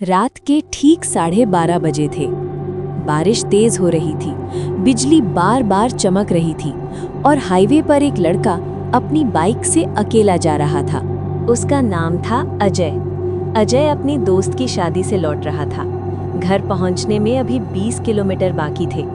रात के ठीक 12:30 बजे थे। बारिश तेज हो रही थी, बिजली बार बार चमक रही थी और हाईवे पर एक लड़का अपनी बाइक से अकेला जा रहा था। उसका नाम था अजय। अजय अपनी दोस्त की शादी से लौट रहा था। घर पहुंचने में अभी 20 किलोमीटर बाकी थे।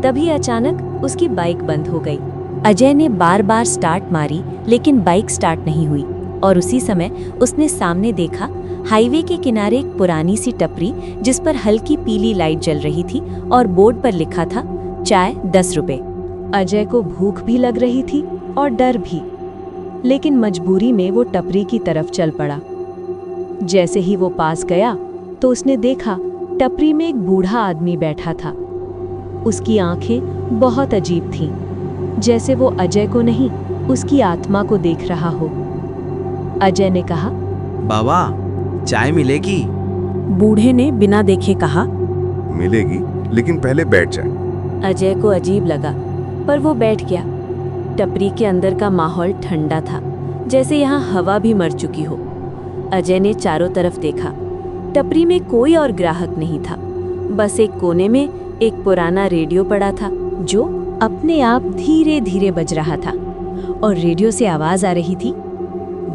तभी अचानक उसकी बाइक बंद हो गई। अजय ने बार बार स्टार्ट मारी, लेकिन बाइक स्टार्ट नहीं हुई और उसी समय उसने सामने देखा, हाईवे के किनारे एक पुरानी सी टपरी जिस पर हल्की पीली लाइट जल रही थी और बोर्ड पर लिखा था चाय 10 रुपए। अजय को भूख भी लग रही थी और डर भी, लेकिन मजबूरी में वो टपरी की तरफ चल पड़ा। जैसे ही वो पास गया तो उसने देखा टपरी में एक बूढ़ा आदमी बैठा था। उसकी आंखें बहुत अजीब थीं, जैसे वो अजय को नहीं, उसकी आत्मा को देख रहा हो। अजय ने कहा, बाबा, चाय मिलेगी? बूढ़े ने बिना देखे कहा, मिलेगी, लेकिन पहले बैठ जाए। अजय को अजीब लगा, पर वो बैठ गया। टपरी के अंदर का माहौल ठंडा था, जैसे यहाँ हवा भी मर चुकी हो। अजय ने चारों तरफ देखा। टपरी में कोई और ग्राहक नहीं था। बस एक कोने में एक पुराना रेडियो पड़ा था, जो अपने आप धीरे धीरे बज रहा था और रेडियो से आवाज आ रही थी,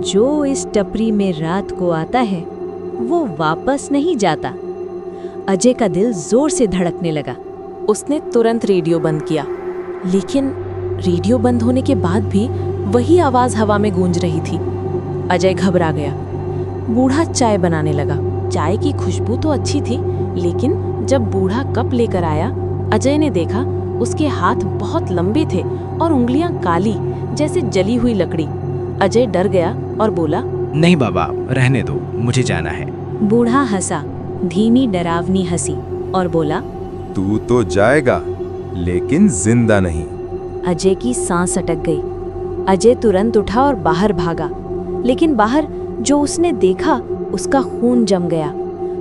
जो इस टपरी में रात को आता है वो वापस नहीं जाता। अजय का दिल जोर से धड़कने लगा। उसने तुरंत रेडियो बंद किया, लेकिन रेडियो बंद होने के बाद भी वही आवाज हवा में गूंज रही थी। अजय घबरा गया। बूढ़ा चाय बनाने लगा। चाय की खुशबू तो अच्छी थी, लेकिन जब बूढ़ा कप लेकर आया, अजय ने देखा उसके हाथ बहुत लंबे थे और उंगलियां काली, जैसे जली हुई लकड़ी। अजय डर गया और बोला, नहीं बाबा, रहने दो, मुझे जाना है। बूढ़ा हंसा, धीमी डरावनी हंसी, और बोला, तू तो जाएगा, लेकिन जिंदा नहीं। अजय की सांस अटक गई। अजय तुरंत उठा और बाहर भागा, लेकिन बाहर जो उसने देखा उसका खून जम गया,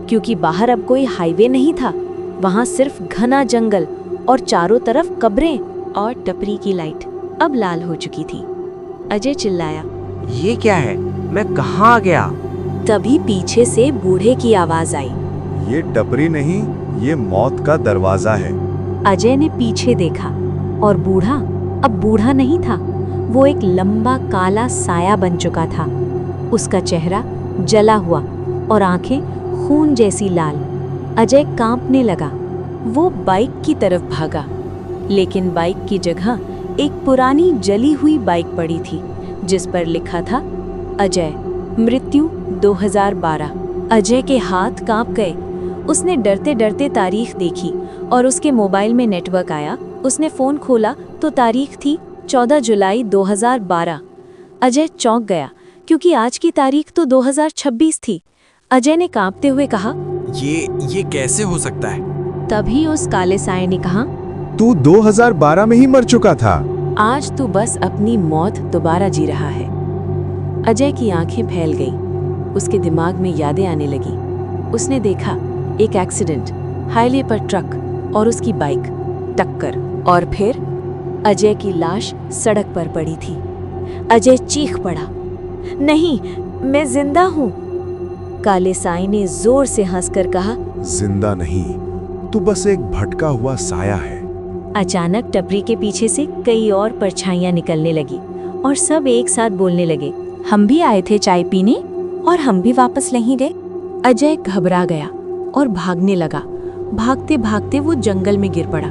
क्योंकि बाहर अब कोई हाईवे नहीं था। वहां सिर्फ घना जंगल और चारों तरफ कब्रें और टपरी की लाइट अब लाल हो चुकी थी। अजय चिल्लाया, ये क्या है? मैं कहाँ आ गया? तभी पीछे से बूढ़े की आवाज आई, ये टपरी नहीं, ये मौत का दरवाजा है। अजय ने पीछे देखा और बूढ़ा अब बूढ़ा नहीं था, वो एक लंबा काला साया बन चुका था। उसका चेहरा जला हुआ और आंखें खून जैसी लाल। अजय कांपने लगा। वो बाइक की तरफ भागा, लेकिन बाइक की जगह एक पुरानी जली हुई बाइक पड़ी थी, जिस पर लिखा था अजय, मृत्यु 2012। अजय के हाथ कांप गए। उसने डरते डरते तारीख देखी और उसके मोबाइल में नेटवर्क आया। उसने फोन खोला तो तारीख थी 14 जुलाई 2012। अजय चौंक गया, क्योंकि आज की तारीख तो 2026 थी। अजय ने कांपते हुए कहा, ये कैसे हो सकता है? तभी उस काले साए ने कहा, तू 2012 में ही मर चुका था। आज तू बस अपनी मौत दोबारा जी रहा है। अजय की आंखें फैल गईं। उसके दिमाग में यादें आने लगी। उसने देखा एक एक्सीडेंट, हाईवे पर ट्रक और उसकी बाइक, टक्कर, और फिर अजय की लाश सड़क पर पड़ी थी। अजय चीख पड़ा, नहीं, मैं जिंदा हूँ। काले साई ने जोर से हंसकर कहा, जिंदा नहीं, तू बस एक भटका हुआ साया है। अचानक टपरी के पीछे से कई और परछाइयां निकलने लगी और सब एक साथ बोलने लगे, हम भी आए थे चाय पीने और हम भी वापस नहीं गए। अजय घबरा गया और भागने लगा। भागते भागते वो जंगल में गिर पड़ा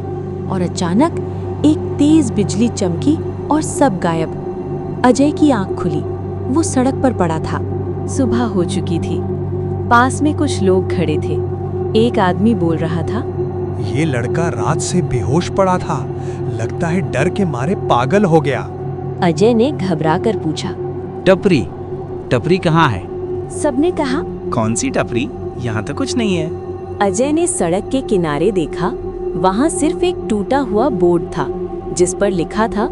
और अचानक एक तेज बिजली चमकी और सब गायब। अजय की आंख खुली। वो सड़क पर पड़ा था। सुबह हो चुकी थी। पास में कुछ लोग खड़े थे। एक आदमी बोल रहा था, ये लड़का रात से बेहोश पड़ा था, लगता है डर के मारे पागल हो गया। अजय ने घबराकर पूछा, टपरी कहाँ है? सबने कहा, कौन सी टपरी? यहाँ तो कुछ नहीं है। अजय ने सड़क के किनारे देखा। वहां सिर्फ एक टूटा हुआ बोर्ड था, जिस पर लिखा था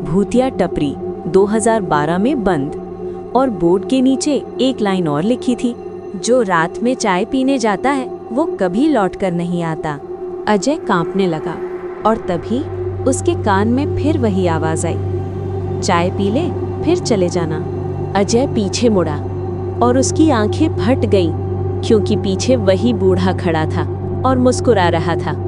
भूतिया टपरी 2012 में बंद, और बोर्ड के नीचे एक लाइन और लिखी थी, जो रात में चाय पीने जाता है वो कभी लौट कर नहीं आता। अजय कांपने लगा और तभी उसके कान में फिर वही आवाज आई, चाय पी ले फिर चले जाना। अजय पीछे मुड़ा और उसकी आंखें फट गईं। क्योंकि पीछे वही बूढ़ा खड़ा था और मुस्कुरा रहा था।